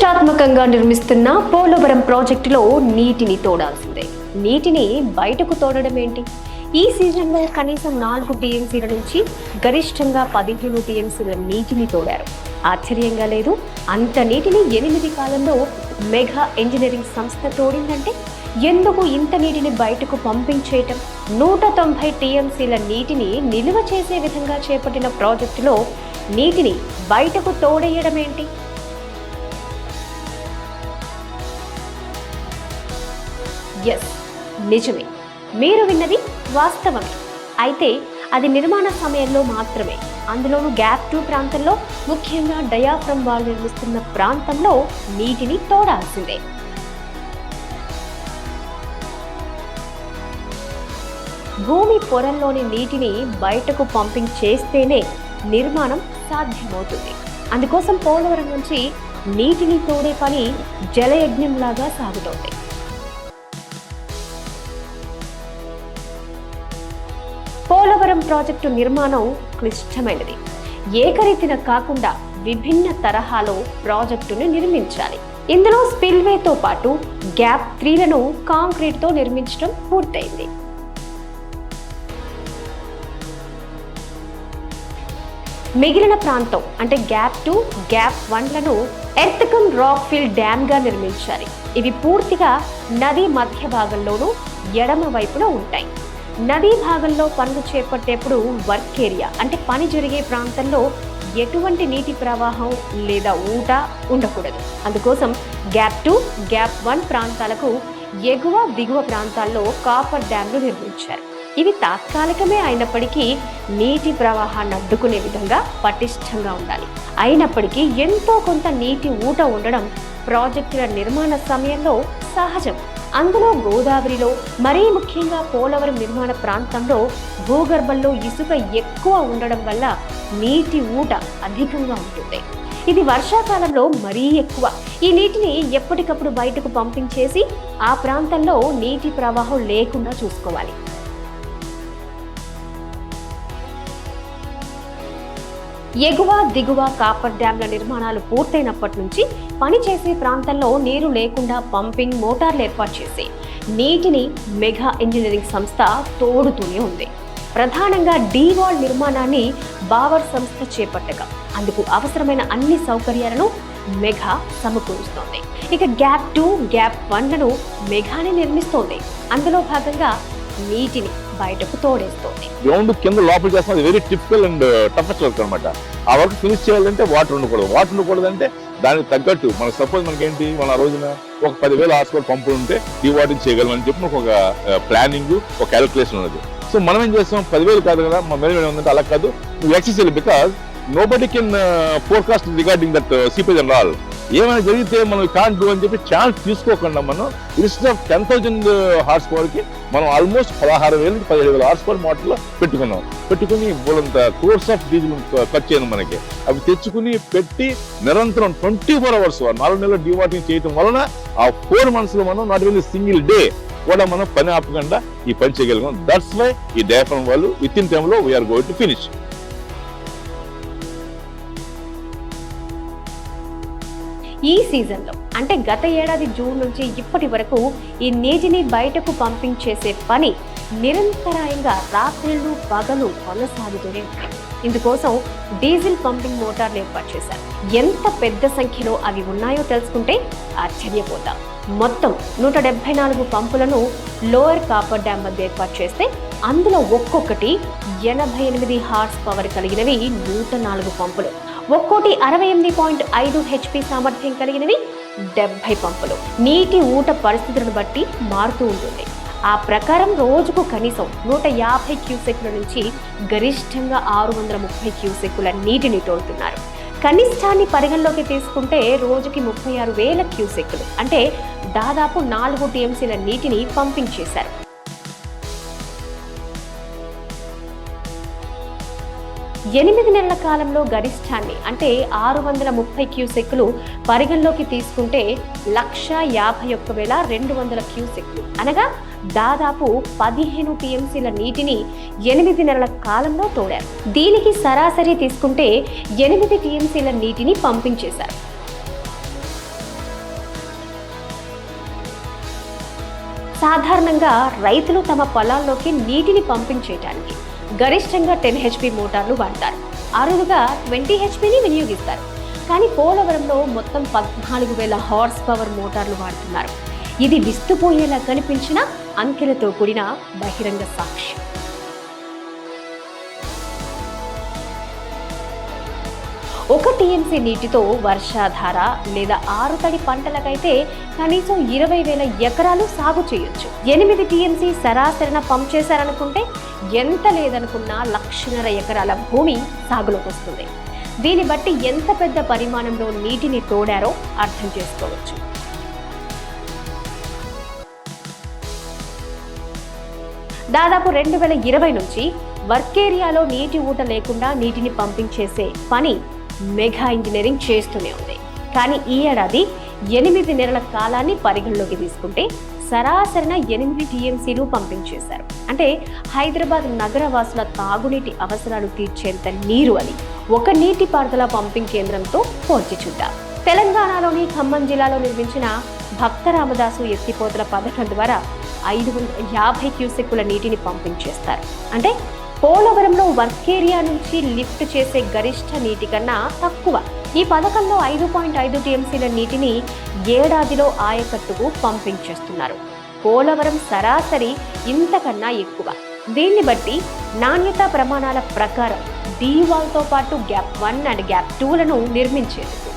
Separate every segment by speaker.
Speaker 1: ప్రతిష్టాత్మకంగా నిర్మిస్తున్న పోలవరం ప్రాజెక్టులో నీటిని తోడాల్సిందే. నీటిని బయటకు తోడడం ఏంటి? ఈ సీజన్లో కనీసం 4 టీఎంసీల నుంచి గరిష్టంగా 15 టీఎంసీల నీటిని తోడారు. ఆశ్చర్యంగా లేదు? అంత నీటిని 8 కాలంలో మెగా ఇంజనీరింగ్ సంస్థ తోడిందంటే ఎందుకు ఇంత నీటిని బయటకు పంపింగ్ చేయటం? 190 టీఎంసీల నీటిని నిల్వ చేసే విధంగా చేపట్టిన ప్రాజెక్టులో నీటిని బయటకు తోడేయడం ఏంటి? ఎస్, నిజమే, మీరు విన్నది వాస్తవమే. అయితే అది నిర్మాణ సమయంలో మాత్రమే. అందులోనూ గ్యాప్ 2 ప్రాంతంలో, ముఖ్యంగా డయాఫ్రమ్ వాల్ నిర్మిస్తున్న ప్రాంతంలో నీటిని తోడాల్సిందే. భూమి పొరల్లోని నీటిని బయటకు పంపింగ్ చేస్తేనే నిర్మాణం సాధ్యమవుతుంది. అందుకోసం పోలవరం నుంచి నీటిని తోడే పని జలయజ్ఞంలాగా సాగుతోంది. పోలవరం ప్రాజెక్టు నిర్మాణం క్లిష్టమైనది. ఏకరీతిన కాకుండా విభిన్న తరహాలో ప్రాజెక్టును నిర్మించాలి. ఇందులో స్పిల్వేతో పాటు గ్యాప్ 3లను కాంక్రీట్తో నిర్మించడం పూర్తయింది. మిగిలిన ప్రాంతం అంటే గ్యాప్ 2, గ్యాప్ 1లను ఎర్త్కమ్ రాక్ ఫిల్ డ్యామ్ గా నిర్మించాలి. ఇవి పూర్తిగా నది మధ్య భాగంలోనూ ఎడమ వైపున ఉంటాయి. నదీ భాగంలో పనులు చేపట్టేప్పుడు వర్క్ ఏరియా అంటే పని జరిగే ప్రాంతంలో ఎటువంటి నీటి ప్రవాహం లేదా ఊట ఉండకూడదు. అందుకోసం గ్యాప్ 2, గ్యాప్ 1 ప్రాంతాలకు ఎగువ దిగువ ప్రాంతాల్లో కాపర్ డ్యామ్లు నిర్మించారు. ఇవి తాత్కాలికమే అయినప్పటికీ నీటి ప్రవాహాన్ని అడ్డుకునే విధంగా పటిష్టంగా ఉండాలి. అయినప్పటికీ ఎంతో కొంత నీటి ఊట ఉండడం ప్రాజెక్టుల నిర్మాణ సమయంలో సహజం. అందులో గోదావరిలో, మరీ ముఖ్యంగా పోలవరం నిర్మాణ ప్రాంతంలో భూగర్భంలో ఇసుక ఎక్కువ ఉండడం వల్ల నీటి ఊట అధికంగా ఉంటుంది. ఇది వర్షాకాలంలో మరీ ఎక్కువ. ఈ నీటిని ఎప్పటికప్పుడు బయటకు పంపింగ్ చేసి ఆ ప్రాంతంలో నీటి ప్రవాహం లేకుండా చూసుకోవాలి. ఎగువ దిగువ కాపర్ డ్యాంల నిర్మాణాలు పూర్తయినప్పటి నుంచి పనిచేసే ప్రాంతంలో నీరు లేకుండా పంపింగ్ మోటార్లు ఏర్పాటు చేసి నీటిని మెగా ఇంజనీరింగ్ సంస్థ తోడుతూనే ఉంది. ప్రధానంగా డీవాల్ నిర్మాణాన్ని బావర్ సంస్థ చేపట్టగా అందుకు అవసరమైన అన్ని సౌకర్యాలను మెగా సమకూరుస్తోంది. ఇక గ్యాప్ 2, గ్యాప్ 1లను మెగానే నిర్మిస్తోంది. అందులో భాగంగా నీటిని బయటకు తోడేస్తోంది.
Speaker 2: గ్రౌండ్ కింద లోపల చేస్తాం. అది very typical and toughest work అనమాట. ఆ వర్క్ ఫినిష్ చేయాలంటే వాటర్ ఉండకూడదు అంటే దానికి తగ్గట్టు మనకు సపోజ్ మనకేంటి, మన రోజున ఒక 10,000 హార్స్ పంపులు ఉంటే డీవాటరింగ్ చేయగలం అని చెప్పి ఒక ప్లానింగ్, ఒక క్యాలిక్యులేషన్ ఉన్నది. సో మనం ఏం చేస్తాం, 10,000 కాదు కదా, మా మేలు ఉందంటే అలా కాదు, నువ్వు excess because nobody can forecast regarding that seepage and all. ఏమైనా జరిగితే మనం కాంట్ డూ అని చెప్పి ఛాన్స్ తీసుకోకుండా మనం ఇన్స్టెడ్ ఆఫ్ 10,000 హార్స్ పవర్కి మనం ఆల్మోస్ట్ 16,000 నుంచి 17,000 హార్స్ పవర్ మోటార్లో పెట్టుకుని బోలంత కోర్స్ ఆఫ్ డీజిల్ ఖర్చు అయింది మనకి. అవి తెచ్చుకుని పెట్టి నిరంతరం 24 hours 4 నెలలు డీవాటరింగ్ చేయడం వలన ఆ 4 months లో మనం నాట్ ఓన్లీ సింగిల్ డే కూడా మనం పని ఆపకుండా ఈ పని చేయగలిగాం. దట్స్ వై ఈ డయాఫ్రమ్ వాళ్ళు విత్ ఇన్ టైమ్ లో వీఆర్ గోయింగ్ టు ఫినిష్.
Speaker 1: ఈ సీజన్లో అంటే గత ఏడాది జూన్ నుంచి ఇప్పటి వరకు ఈ నీటిని బయటకు పంపింగ్ చేసే పని నిరంతరాయంగా రాత్రిళ్ళు పగలు కొనసాగుతూనే ఉంది. ఇందుకోసం డీజిల్ పంపింగ్ మోటార్లు ఏర్పాటు చేశారు. ఎంత పెద్ద సంఖ్యలో అవి ఉన్నాయో తెలుసుకుంటే ఆశ్చర్యపోతాం. మొత్తం 174 పంపులను లోయర్ కాపర్ డ్యామ్ వద్ద ఏర్పాటు చేస్తే అందులో ఒక్కొక్కటి 88 హార్స్ పవర్ కలిగినవి 104 పంపులు. ఒక్కోటి 68.5 HP సామర్థ్యం కలిగినవి 70 పంపులు. నీటి ఊట పరిస్థితులను బట్టి మారుతూ ఉంటుంది. ఆ ప్రకారం రోజుకు కనీసం 150 క్యూసెక్ల నుంచి గరిష్టంగా 630 క్యూసెక్కుల నీటిని తోడుతున్నారు. కనిష్టాన్ని పరిగణలోకి తీసుకుంటే రోజుకి 36,000 క్యూసెక్కులు అంటే దాదాపు 4 టీఎంసీల నీటిని పంపింగ్ చేశారు. 8 నెలల కాలంలో గరిష్టాన్ని అంటే 630 క్యూసెక్కులు పరిగణలోకి తీసుకుంటే 151,200 క్యూసెక్కులు అనగా దాదాపు 15 టీఎంసీల నీటిని 8 నెలల కాలంలో తోడారు. దీనికి సరాసరి తీసుకుంటే 8 టీఎంసీల నీటిని పంపించేశారు. సాధారణంగా రైతులు తమ పొలాల్లోకి నీటిని పంపించేయడానికి గరిష్టంగా 10 హెచ్పి మోటార్లు వాడతారు. అరుదుగా 20 హెచ్పిని వినియోగిస్తారు. కానీ పోలవరంలో మొత్తం 14,000 హార్స్ పవర్ మోటార్లు వాడుతున్నారు. ఇది విస్తుపోయేలా కనిపించిన అంకెలతో కూడిన బహిరంగ సాక్ష్యం. ఒక టీఎంసీ నీటితో వర్షాధార లేదా ఆరుతడి పంటలకైతే కనీసం 20,000 ఎకరాలు సాగు చేయొచ్చు. 8 టీఎంసీ సరాసరిన పంప్ చేశారనుకుంటే ఎంత లేదనుకున్నా 1,50,000 ఎకరాల భూమి సాగులోకి వస్తుంది. దీన్ని బట్టి ఎంత పెద్ద పరిమాణంలో నీటిని తోడారో అర్థం చేసుకోవచ్చు. దాదాపు 2020 నుంచి వర్క్ ఏరియాలో నీటి ఊట లేకుండా నీటిని పంపింగ్ చేసే పని మెగా ఇంజనీరింగ్ చేస్తూనే ఉంది. కానీ ఈ ఏడాది 8 నెలల కాలాన్ని పరిగణలోకి తీసుకుంటే సరాసరిన 8 టీఎంసీలు పంపింగ్ చేశారు. అంటే హైదరాబాద్ నగర వాసుల తాగునీటి అవసరాలు తీర్చేంత నీరు అని ఒక నీటిపారుదల పంపింగ్ కేంద్రంతో పోల్చి చూద్దాం. తెలంగాణలోని ఖమ్మం జిల్లాలో నిర్మించిన భక్త రామదాసు ఎత్తిపోతల పథకం ద్వారా 550 క్యూసెక్కుల నీటిని పంపింగ్ చేస్తారు. అంటే పోలవరంలో వర్క్ ఏరియా నుంచి లిఫ్ట్ చేసే గరిష్ట నీటి కన్నా తక్కువ. ఈ పథకంలో 5.5 టీఎంసీల నీటిని ఏడాదిలో ఆయకట్టుకు పంపింగ్ చేస్తున్నారు. పోలవరం సరాసరి ఇంతకన్నా ఎక్కువ. దీన్ని బట్టి నాణ్యతా ప్రమాణాల ప్రకారం డీవాల్తో పాటు గ్యాప్ 1 అండ్ గ్యాప్ 2లను నిర్మించేందుకు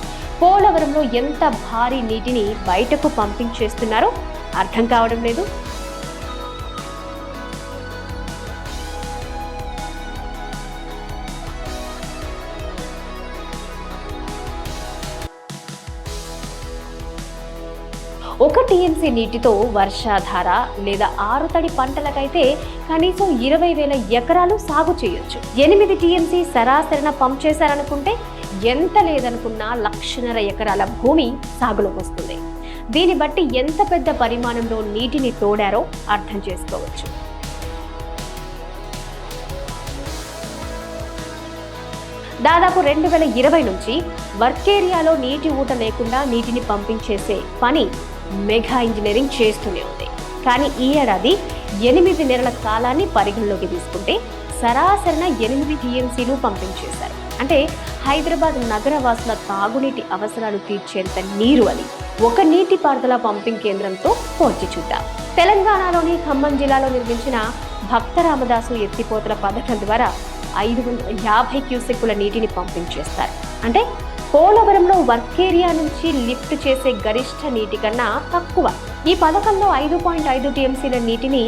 Speaker 1: పోలవరంలో ఎంత భారీ నీటిని బయటకు పంపింగ్ చేస్తున్నారో అర్థం కావడం లేదు. ఒక టీఎంసీ నీటితో వర్షాధార లేదా ఆరుతడి పంటలకైతే కనీసం 20,000 ఎకరాలు సాగు చేయొచ్చు. 8 టీఎంసీ సరాసరిన పంప్ చేశారనుకుంటే ఎంత లేదనుకున్నా 1,50,000 ఎకరాల భూమి సాగులోకి వస్తుంది. దీన్ని బట్టి ఎంత పెద్ద పరిమాణంలో నీటిని తోడారో అర్థం చేసుకోవచ్చు. దాదాపు 2020 నుంచి వర్క్ ఏరియాలో నీటి ఊట లేకుండా నీటిని పంపింగ్ చేసే పని మెగా ఇంజనీరింగ్ చేస్తూనే ఉంది. కానీ ఈ ఏడాది 8 నెలల కాలాన్ని పరిగణలోకి తీసుకుంటే సరాసరిన 8 టీఎంసీలు పంపింగ్ చేశారు. అంటే హైదరాబాద్ నగర వాసుల తాగునీటి అవసరాలు తీర్చేంత నీరు అని ఒక నీటిపారుదల పంపింగ్ కేంద్రంతో పోల్చి చూద్దాం. తెలంగాణలోని ఖమ్మం జిల్లాలో నిర్మించిన భక్త రామదాసు ఎత్తిపోతల పథకం ద్వారా 550 క్యూసెక్కుల నీటిని పంపింగ్ చేస్తారు. అంటే పోలవరంలో వర్క్ ఏరియా నుంచి లిఫ్ట్ చేసే గరిష్ట నీటి కన్నా తక్కువ. ఈ పథకంలో 5.5 టీఎంసీల నీటిని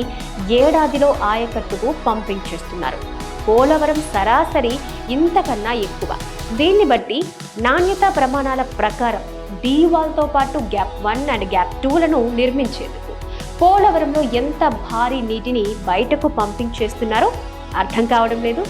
Speaker 1: ఏడాదిలో ఆయకట్టుకు పంపింగ్ చేస్తున్నారు. పోలవరం సరాసరి ఇంతకన్నా ఎక్కువ. దీన్ని బట్టి నాణ్యతా ప్రమాణాల ప్రకారం డీవాల్తో పాటు గ్యాప్ 1 అండ్ గ్యాప్ 2లను నిర్మించేందుకు పోలవరంలో ఎంత భారీ నీటిని బయటకు పంపింగ్ చేస్తున్నారో అర్థం కావడం లేదు.